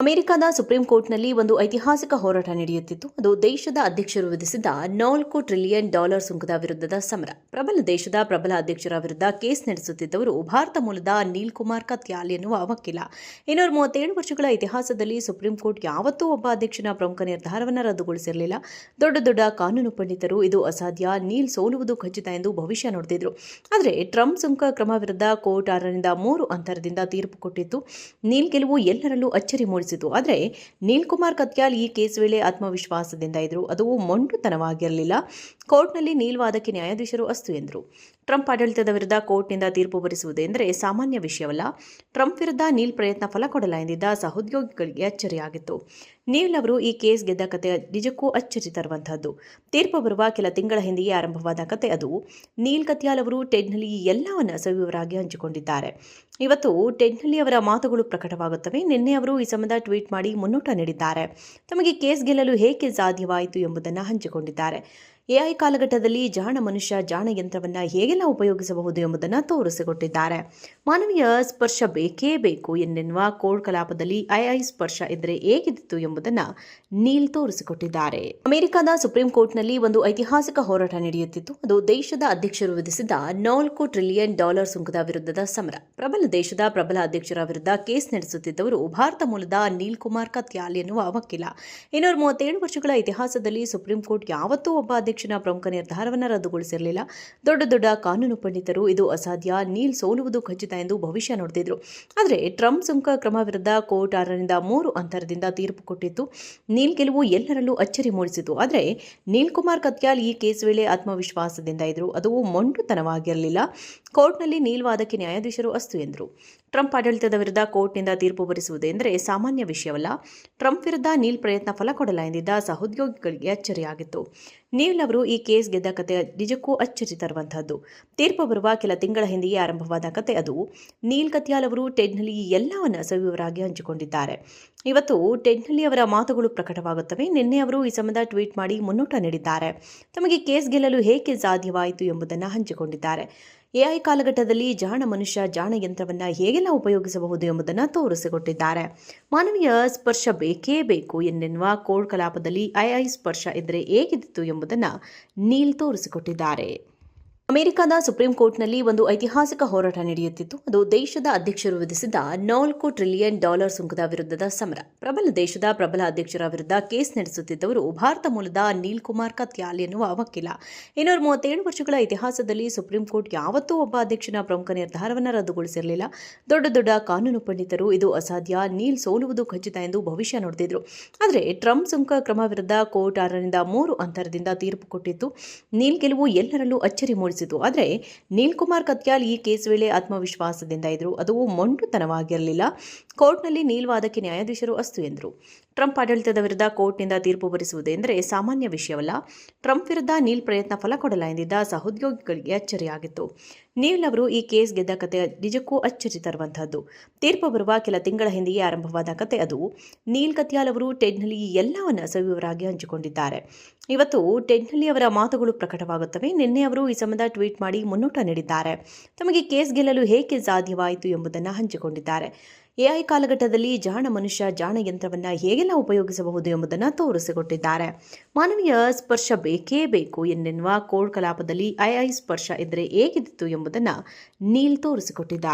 ಅಮೆರಿಕದ ಸುಪ್ರೀಂ ಕೋರ್ಟ್ನಲ್ಲಿ ಒಂದು ಐತಿಹಾಸಿಕ ಹೋರಾಟ ನಡೆಯುತ್ತಿತ್ತು. ಅದು ದೇಶದ ಅಧ್ಯಕ್ಷರು ವಿಧಿಸಿದ್ದ $4 ಟ್ರಿಲಿಯನ್ ಸುಂಕದ ವಿರುದ್ಧದ ಸಮರ. ದೇಶದ ಪ್ರಬಲ ಅಧ್ಯಕ್ಷರ ವಿರುದ್ಧ ಕೇಸ್ ನಡೆಸುತ್ತಿದ್ದವರು ಭಾರತ ಮೂಲದ ನೀಲ್ ಕುಮಾರ್ ಕತ್ಯಾಲ್ ಎನ್ನುವ ವಕೀಲ. 237 ವರ್ಷಗಳ ಇತಿಹಾಸದಲ್ಲಿ ಸುಪ್ರೀಂ ಕೋರ್ಟ್ ಯಾವತ್ತೂ ಒಬ್ಬ ಅಧ್ಯಕ್ಷನ ಪ್ರಮುಖ ನಿರ್ಧಾರವನ್ನು ರದ್ದುಗೊಳಿಸಿರಲಿಲ್ಲ. ದೊಡ್ಡ ಕಾನೂನು ಪಂಡಿತರು ಇದು ಅಸಾಧ್ಯ, ನೀಲ್ ಸೋಲುವುದು ಖಚಿತ ಎಂದು ಭವಿಷ್ಯ ನುಡಿದಿದ್ರು. ಆದರೆ ಟ್ರಂಪ್ ಸುಂಕ ಕ್ರಮ ವಿರುದ್ಧ ಕೋರ್ಟ್ 6-3 ಅಂತರದಿಂದ ತೀರ್ಪು ಕೊಟ್ಟಿತ್ತು. ನೀಲ್ ಗೆಲುವು ಎಲ್ಲರಲ್ಲೂ ಅಚ್ಚರಿ ಮೂಡಿಸಿತು. ಆದರೆ ನೀಲ್ ಕುಮಾರ್ ಕತ್ಯಾಲ್ ಈ ಕೇಸ್ ವೇಳೆ ಆತ್ಮವಿಶ್ವಾಸದಿಂದ ಇದ್ರು. ಅದು ಮೊಂಡುತನವಾಗಿರಲಿಲ್ಲ. ಕೋರ್ಟ್ನಲ್ಲಿ ನೀಲ್ ವಾದಕ್ಕೆ ನ್ಯಾಯಾಧೀಶರು ಅಸ್ತು ಎಂದರು. ಟ್ರಂಪ್ ಆಡಳಿತದ ವಿರುದ್ಧ ಕೋರ್ಟ್ನಿಂದ ತೀರ್ಪು ಬರೆಸುವುದೆಂದರೆ ಸಾಮಾನ್ಯ ವಿಷಯವಲ್ಲ. ಟ್ರಂಪ್ ವಿರುದ್ಧ ನೀಲ್ ಪ್ರಯತ್ನ ಫಲ ಕೊಡಲ್ಲ ಎಂದಿದ್ದ ಸಹೋದ್ಯೋಗಿಗಳಿಗೆ ಅಚ್ಚರಿಯಾಗಿತ್ತು. ನೀಲ್ ಅವರು ಈ ಕೇಸ್ ಗೆದ್ದ ಕತೆ ನಿಜಕ್ಕೂ ಅಚ್ಚರಿ ತರುವಂತಹದ್ದು. ತೀರ್ಪು ಬರುವ ಕೆಲ ತಿಂಗಳ ಹಿಂದೆಯೇ ಆರಂಭವಾದ ಕತೆ ಅದು. ನೀಲ್ ಕತ್ಯಾಲ್ ಅವರು ಟೆಡ್ನಲ್ಲಿ ಎಲ್ಲವನ್ನ ಸವಿವರಾಗಿ ಹಂಚಿಕೊಂಡಿದ್ದಾರೆ. ಇವತ್ತು ಟೆಡ್ನಲ್ಲಿ ಅವರ ಮಾತುಗಳು ಪ್ರಕಟವಾಗುತ್ತವೆ. ನಿನ್ನೆ ಅವರು ಈ ಸಂಬಂಧ ಟ್ವೀಟ್ ಮಾಡಿ ಮುನ್ನೋಟ ನೀಡಿದ್ದಾರೆ. ತಮಗೆ ಕೇಸ್ ಗೆಲ್ಲಲು ಹೇಗೆ ಸಾಧ್ಯವಾಯಿತು ಎಂಬುದನ್ನು ಹಂಚಿಕೊಂಡಿದ್ದಾರೆ. ಎಐ ಕಾಲಘಟ್ಟದಲ್ಲಿ ಜಾಣ ಮನುಷ್ಯ ಜಾಣ ಯಂತ್ರವನ್ನು ಹೇಗೆಲ್ಲ ಉಪಯೋಗಿಸಬಹುದು ಎಂಬುದನ್ನು ತೋರಿಸಿಕೊಟ್ಟಿದ್ದಾರೆ. ಮಾನವೀಯ ಸ್ಪರ್ಶ ಬೇಕೇ ಬೇಕು ಎನ್ನುವ ಕೋರ್ಟ್ ಕಲಾಪದಲ್ಲಿ ಐ ಸ್ಪರ್ಶ ಇದ್ದರೆ ಹೇಗಿತ್ತು ಎಂಬುದನ್ನು ನೀಲ್ ತೋರಿಸಿಕೊಟ್ಟಿದ್ದಾರೆ. ಅಮೆರಿಕದ ಸುಪ್ರೀಂ ಕೋರ್ಟ್ನಲ್ಲಿ ಒಂದು ಐತಿಹಾಸಿಕ ಹೋರಾಟ ನಡೆಯುತ್ತಿತ್ತು. ಅದು ದೇಶದ ಅಧ್ಯಕ್ಷರು ವಿಧಿಸಿದ್ದ $4 ಟ್ರಿಲಿಯನ್ ಸುಂಕದ ವಿರುದ್ಧದ ಸಮರ. ದೇಶದ ಪ್ರಬಲ ಅಧ್ಯಕ್ಷರ ವಿರುದ್ಧ ಕೇಸ್ ನಡೆಸುತ್ತಿದ್ದವರು ಭಾರತ ಮೂಲದ ನೀಲ್ ಕುಮಾರ್ ಕತ್ಯಾಲ್ ಎನ್ನುವ ವಕೀಲ. 237 ವರ್ಷಗಳ ಇತಿಹಾಸದಲ್ಲಿ ಸುಪ್ರೀಂ ಕೋರ್ಟ್ ಯಾವತ್ತೂ ಒಬ್ಬ ಅಧ್ಯಕ್ಷನ ಪ್ರಮುಖ ನಿರ್ಧಾರವನ್ನು ರದ್ದುಗೊಳಿಸಿರಲಿಲ್ಲ. ದೊಡ್ಡ ಕಾನೂನು ಪಂಡಿತರು ಇದು ಅಸಾಧ್ಯ, ನೀಲ್ ಸೋಲುವುದು ಖಚಿತ ಎಂದು ಭವಿಷ್ಯ ನುಡಿದಿದ್ರು. ಆದರೆ ಟ್ರಂಪ್ ಸುಂಕ ಕ್ರಮ ವಿರುದ್ಧ ಕೋರ್ಟ್ 6-3 ಅಂತರದಿಂದ ತೀರ್ಪು ಕೊಟ್ಟಿತ್ತು. ನೀಲ್ ಗೆಲುವು ಎಲ್ಲರಲ್ಲೂ ಅಚ್ಚರಿ ಮೂಡಿಸಿತು. ಆದರೆ ನೀಲ್ ಕುಮಾರ್ ಕತ್ಯಾಲ್ ಈ ಕೇಸ್ ವೇಳೆ ಆತ್ಮವಿಶ್ವಾಸದಿಂದ ಇದ್ರು. ಅದು ಮೊಂಡುತನವಾಗಿರಲಿಲ್ಲ. ಕೋರ್ಟ್ನಲ್ಲಿ ನೀಲ್ ವಾದಕ್ಕೆ ನ್ಯಾಯಾಧೀಶರು ಅಸ್ತು ಎಂದರು. ಟ್ರಂಪ್ ಆಡಳಿತದ ವಿರುದ್ಧ ಕೋರ್ಟ್ನಿಂದ ತೀರ್ಪು ಬರೆಸುವುದೆಂದರೆ ಸಾಮಾನ್ಯ ವಿಷಯವಲ್ಲ. ಟ್ರಂಪ್ ವಿರುದ್ಧ ನೀಲ್ ಪ್ರಯತ್ನ ಫಲ ಕೊಡಲ್ಲ ಎಂದಿದ್ದ ಸಹೋದ್ಯೋಗಿಗಳಿಗೆ ಅಚ್ಚರಿಯಾಗಿತ್ತು. ನೀಲ್ ಅವರು ಈ ಕೇಸ್ ಗೆದ್ದ ಕತೆ ನಿಜಕ್ಕೂ ಅಚ್ಚರಿ ತರುವಂತಹದ್ದು. ತೀರ್ಪು ಬರುವ ಕೆಲ ತಿಂಗಳ ಹಿಂದೆಯೇ ಆರಂಭವಾದ ಕತೆ ಅದು. ನೀಲ್ ಕತ್ಯಾಲ್ ಅವರು ಟೆಡ್ನಲ್ಲಿ ಎಲ್ಲವನ್ನ ಸವಿವರಾಗಿ ಹಂಚಿಕೊಂಡಿದ್ದಾರೆ. ಇವತ್ತು ಟೆಡ್ನಲ್ಲಿ ಅವರ ಮಾತುಗಳು ಪ್ರಕಟವಾಗುತ್ತವೆ. ನಿನ್ನೆ ಅವರು ಈ ಸಂಬಂಧ ಟ್ವೀಟ್ ಮಾಡಿ ಮುನ್ನೋಟ ನೀಡಿದ್ದಾರೆ. ತಮಗೆ ಕೇಸ್ ಗೆಲ್ಲಲು ಹೇಗೆ ಸಾಧ್ಯವಾಯಿತು ಎಂಬುದನ್ನು ಹಂಚಿಕೊಂಡಿದ್ದಾರೆ. ಎಐ ಕಾಲಘಟ್ಟದಲ್ಲಿ ಜಾಣ ಮನುಷ್ಯ ಜಾಣ ಯಂತ್ರವನ್ನು ಹೇಗೆಲ್ಲ ಉಪಯೋಗಿಸಬಹುದು ಎಂಬುದನ್ನು ತೋರಿಸಿಕೊಟ್ಟಿದ್ದಾರೆ. ಮಾನವೀಯ ಸ್ಪರ್ಶ ಬೇಕೇ ಬೇಕು ಎನ್ನುವ ಕೋರ್ಟ್ ಕಲಾಪದಲ್ಲಿ ಐ ಸ್ಪರ್ಶ ಇದ್ದರೆ ಹೇಗಿತ್ತು ಎಂಬುದನ್ನು ನೀಲ್ ತೋರಿಸಿಕೊಟ್ಟಿದ್ದಾರೆ. ಅಮೆರಿಕದ ಸುಪ್ರೀಂ ಕೋರ್ಟ್ನಲ್ಲಿ ಒಂದು ಐತಿಹಾಸಿಕ ಹೋರಾಟ ನಡೆಯುತ್ತಿತ್ತು. ಅದು ದೇಶದ ಅಧ್ಯಕ್ಷರು ವಿಧಿಸಿದ್ದ $4 ಟ್ರಿಲಿಯನ್ ಸುಂಕದ ವಿರುದ್ಧದ ಸಮರ. ದೇಶದ ಪ್ರಬಲ ಅಧ್ಯಕ್ಷರ ವಿರುದ್ಧ ಕೇಸ್ ನಡೆಸುತ್ತಿದ್ದವರು ಭಾರತ ಮೂಲದ ನೀಲ್ ಕುಮಾರ್ ಕತ್ಯಾಲ್ ಎನ್ನುವ ವಕೀಲ. 237 ವರ್ಷಗಳ ಇತಿಹಾಸದಲ್ಲಿ ಸುಪ್ರೀಂ ಕೋರ್ಟ್ ಯಾವತ್ತೂ ಒಬ್ಬ ಅಧ್ಯಕ್ಷನ ಪ್ರಮುಖ ನಿರ್ಧಾರವನ್ನು ರದ್ದುಗೊಳಿಸಿರಲಿಲ್ಲ. ದೊಡ್ಡ ಕಾನೂನು ಪಂಡಿತರು ಇದು ಅಸಾಧ್ಯ, ನೀಲ್ ಸೋಲುವುದು ಖಚಿತ ಎಂದು ಭವಿಷ್ಯ ನುಡಿದಿದ್ರು. ಆದರೆ ಟ್ರಂಪ್ ಸುಂಕ ಕ್ರಮ ವಿರುದ್ಧ ಕೋರ್ಟ್ 6-3 ಅಂತರದಿಂದ ತೀರ್ಪು ಕೊಟ್ಟಿತ್ತು. ನೀಲ್ ಗೆಲುವು ಎಲ್ಲರಲ್ಲೂ ಅಚ್ಚರಿ ಮೂಡಿಸಿತು. ಆದರೆ ನೀಲ್ ಕುಮಾರ್ ಕತ್ಯಾಲ್ ಈ ಕೇಸ್ ವೇಳೆ ಆತ್ಮವಿಶ್ವಾಸದಿಂದ ಇದ್ರು. ಅದು ಮೊಂಡುತನವಾಗಿರಲಿಲ್ಲ. ಕೋರ್ಟ್ನಲ್ಲಿ ನೀಲ್ ವಾದಕ್ಕೆ ನ್ಯಾಯಾಧೀಶರು ಅಸ್ತು ಎಂದರು. ಟ್ರಂಪ್ ಆಡಳಿತದ ವಿರುದ್ಧ ಕೋರ್ಟ್ನಿಂದ ತೀರ್ಪು ಬರೆಸುವುದೆಂದರೆ ಸಾಮಾನ್ಯ ವಿಷಯವಲ್ಲ. ಟ್ರಂಪ್ ವಿರುದ್ಧ ನೀಲ್ ಪ್ರಯತ್ನ ಫಲ ಕೊಡಲ್ಲ ಎಂದಿದ್ದ ಸಹೋದ್ಯೋಗಿಗಳಿಗೆ ಅಚ್ಚರಿಯಾಗಿತ್ತು. ನೀಲ್ ಅವರು ಈ ಕೇಸ್ ಗೆದ್ದ ಕತೆ ನಿಜಕ್ಕೂ ಅಚ್ಚರಿ ತರುವಂತಹದ್ದು. ತೀರ್ಪು ಬರುವ ಕೆಲ ತಿಂಗಳ ಹಿಂದೆಯೇ ಆರಂಭವಾದ ಕತೆ ಅದು. ನೀಲ್ ಕತ್ಯಾಲ್ ಅವರು ಟೆಡ್ನಲ್ಲಿ ಎಲ್ಲವನ್ನ ಸವಿವರಾಗಿ ಹಂಚಿಕೊಂಡಿದ್ದಾರೆ. ಇವತ್ತು ಟೆಡ್ನಲ್ಲಿ ಅವರ ಮಾತುಗಳು ಪ್ರಕಟವಾಗುತ್ತವೆ. ನಿನ್ನೆ ಅವರು ಈ ಸಂಬಂಧ ಟ್ವೀಟ್ ಮಾಡಿ ಮುನ್ನೋಟ ನೀಡಿದ್ದಾರೆ. ತಮಗೆ ಕೇಸ್ ಗೆಲ್ಲಲು ಹೇಗೆ ಸಾಧ್ಯವಾಯಿತು ಎಂಬುದನ್ನು ಹಂಚಿಕೊಂಡಿದ್ದಾರೆ. ಎಐ ಕಾಲಘಟ್ಟದಲ್ಲಿ ಜಾಣ ಮನುಷ್ಯ ಜಾಣ ಯಂತ್ರವನ್ನು ಹೇಗೆಲ್ಲ ಉಪಯೋಗಿಸಬಹುದು ಎಂಬುದನ್ನು ತೋರಿಸಿಕೊಟ್ಟಿದ್ದಾರೆ. ಮಾನವೀಯ ಸ್ಪರ್ಶ ಬೇಕೇ ಬೇಕು ಎನ್ನುವ ಕೋರ್ಟ್ ಕಲಾಪದಲ್ಲಿ ಐ ಸ್ಪರ್ಶ ಇದ್ದರೆ ಹೇಗಿತ್ತು ಎಂಬುದನ್ನು ನೀಲ್ ತೋರಿಸಿಕೊಟ್ಟಿದ್ದಾರೆ.